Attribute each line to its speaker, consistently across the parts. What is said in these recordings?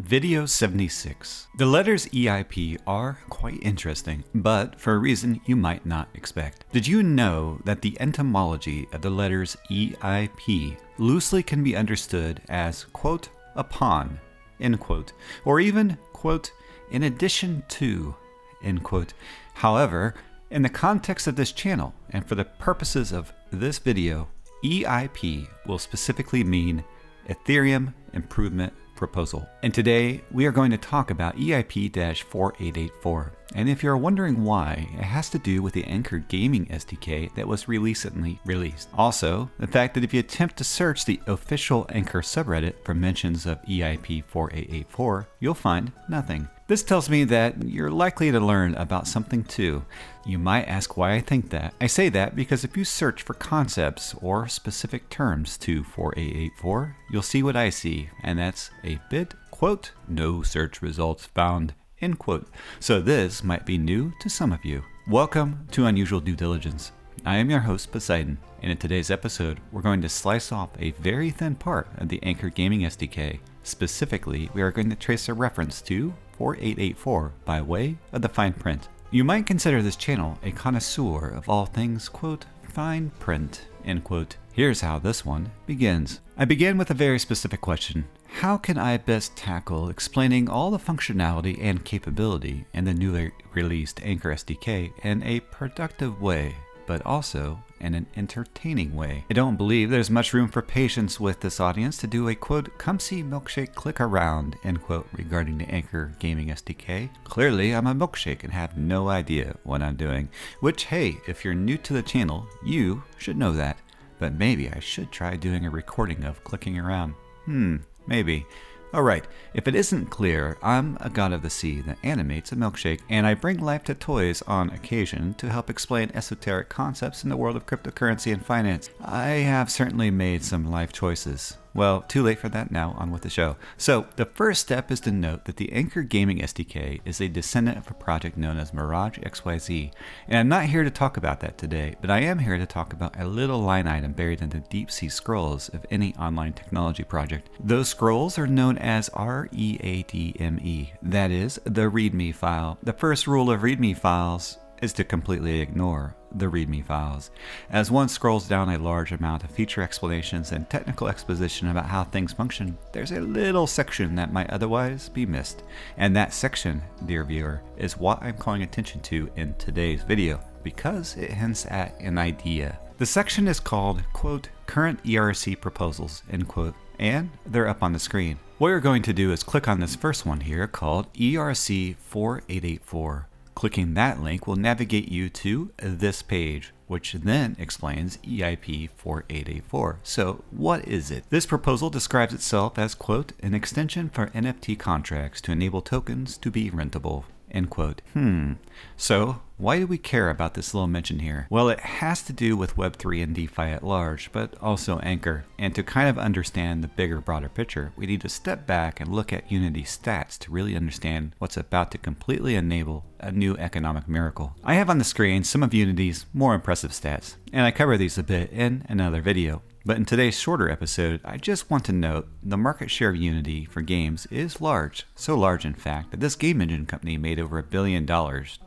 Speaker 1: Video 76. The letters EIP are quite interesting, but for a reason you might not expect. Did you know that the etymology of the letters EIP loosely can be understood as, quote, upon, end quote, or even, quote, in addition to, end quote. However, in the context of this channel, and for the purposes of this video, EIP will specifically mean Ethereum Improvement Proposal. And today we are going to talk about EIP-4884. And if you're wondering why, it has to do with the ANKR gaming SDK that was recently released. Also, the fact that if you attempt to search the official ANKR subreddit for mentions of EIP-4884, you'll find nothing. This tells me that you're likely to learn about something too. You might ask why I think that. I say that because if you search for concepts or specific terms to 4884, you'll see what I see, and that's a bit, quote, no search results found, end quote. So this might be new to some of you. Welcome to Unusual Due Diligence. I am your host, Poseidon, and in today's episode, we're going to slice off a very thin part of the ANKR gaming SDK. Specifically, we are going to trace a reference to 4884 by way of the fine print. You might consider this channel a connoisseur of all things, quote, fine print, end quote. Here's how this one begins. I begin with a very specific question. How can I best tackle explaining all the functionality and capability in the newly released ANKR SDK in a productive way, but also in an entertaining way? I don't believe there's much room for patience with this audience to do a, quote, come see Milkshake click around, end quote, regarding the ANKR gaming SDK. Clearly, I'm a milkshake and have no idea what I'm doing. Which, hey, if you're new to the channel, you should know that. But maybe I should try doing a recording of clicking around. Maybe. Alright, if it isn't clear, I'm a god of the sea that animates a milkshake, and I bring life to toys on occasion to help explain esoteric concepts in the world of cryptocurrency and finance. I have certainly made some life choices. Well, too late for that now, on with the show. So, the first step is to note that the ANKR Gaming SDK is a descendant of a project known as Mirage XYZ. And I'm not here to talk about that today, but I am here to talk about a little line item buried in the deep sea scrolls of any online technology project. Those scrolls are known as README, that is, the README file. The first rule of README files is to completely ignore the README files. As one scrolls down a large amount of feature explanations and technical exposition about how things function, there's a little section that might otherwise be missed. And that section, dear viewer, is what I'm calling attention to in today's video, because it hints at an idea. The section is called, quote, current ERC proposals, end quote, and they're up on the screen. What you're going to do is click on this first one here called ERC 4884. Clicking that link will navigate you to this page, which then explains EIP 4884. So what is it? This proposal describes itself as, quote, an extension for NFT contracts to enable tokens to be rentable, end quote. So why do we care about this little mention here? Well, it has to do with Web3 and DeFi at large, but also ANKR. And to kind of understand the bigger, broader picture, we need to step back and look at Unity's stats to really understand what's about to completely enable a new economic miracle. I have on the screen some of Unity's more impressive stats, and I cover these a bit in another video. But in today's shorter episode, I just want to note the market share of Unity for games is large. So large, in fact, that this game engine company made over $1 billion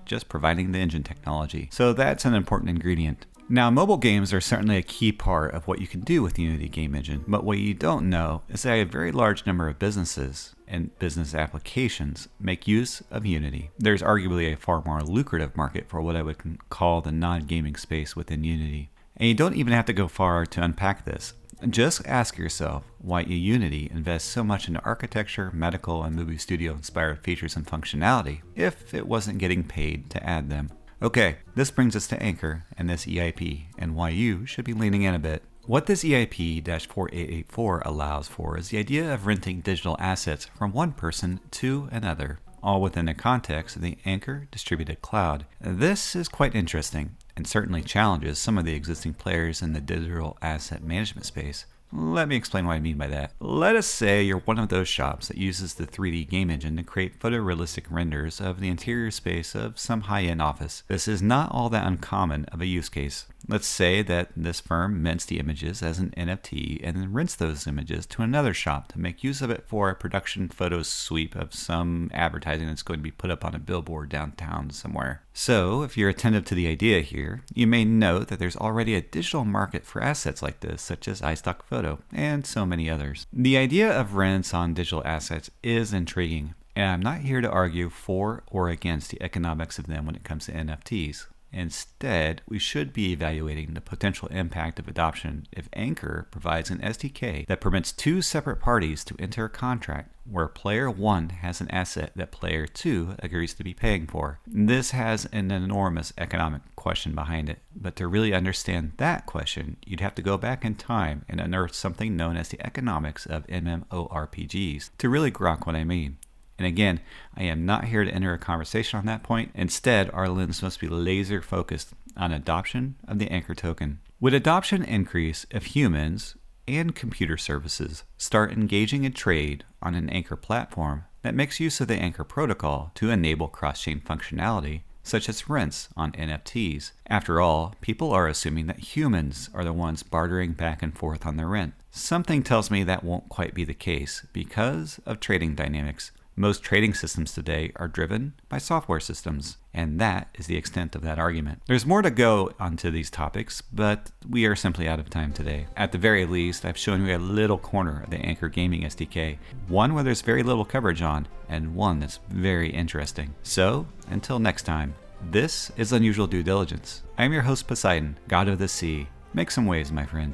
Speaker 1: just providing the engine technology. So that's an important ingredient. Now, mobile games are certainly a key part of what you can do with the Unity game engine, but what you don't know is that a very large number of businesses and business applications make use of Unity. There's arguably a far more lucrative market for what I would call the non-gaming space within Unity. And you don't even have to go far to unpack this. Just ask yourself why Unity invests so much into architecture, medical, and movie studio inspired features and functionality if it wasn't getting paid to add them. Okay, this brings us to ANKR and this EIP, and why you should be leaning in a bit. What this EIP-4884 allows for is the idea of renting digital assets from one person to another, all within the context of the ANKR distributed cloud. This is quite interesting, and certainly challenges some of the existing players in the digital asset management space. Let me explain what I mean by that. Let us say you're one of those shops that uses the 3D game engine to create photorealistic renders of the interior space of some high-end office. This is not all that uncommon of a use case. Let's say that this firm mints the images as an NFT and then rents those images to another shop to make use of it for a production photo sweep of some advertising that's going to be put up on a billboard downtown somewhere. So, if you're attentive to the idea here, you may note that there's already a digital market for assets like this, such as iStock Photo, and so many others. The idea of rents on digital assets is intriguing, and I'm not here to argue for or against the economics of them when it comes to NFTs. Instead, we should be evaluating the potential impact of adoption if ANKR provides an SDK that permits two separate parties to enter a contract where player 1 has an asset that player 2 agrees to be paying for. This has an enormous economic question behind it, but to really understand that question, you'd have to go back in time and unearth something known as the economics of MMORPGs to really grok what I mean. And again, I am not here to enter a conversation on that point. Instead, our lens must be laser focused on adoption of the ANKR token. Would adoption increase if humans and computer services start engaging in trade on an ANKR platform that makes use of the ANKR protocol to enable cross-chain functionality, such as rents on NFTs? After all, people are assuming that humans are the ones bartering back and forth on their rent. Something tells me that won't quite be the case because of trading dynamics. Most trading systems today are driven by software systems, and that is the extent of that argument. There's more to go onto these topics, but we are simply out of time today. At the very least, I've shown you a little corner of the ANKR Gaming SDK, one where there's very little coverage on, and one that's very interesting. So, until next time, this is Unusual Due Diligence. I'm your host Poseidon, God of the Sea. Make some waves, my friends.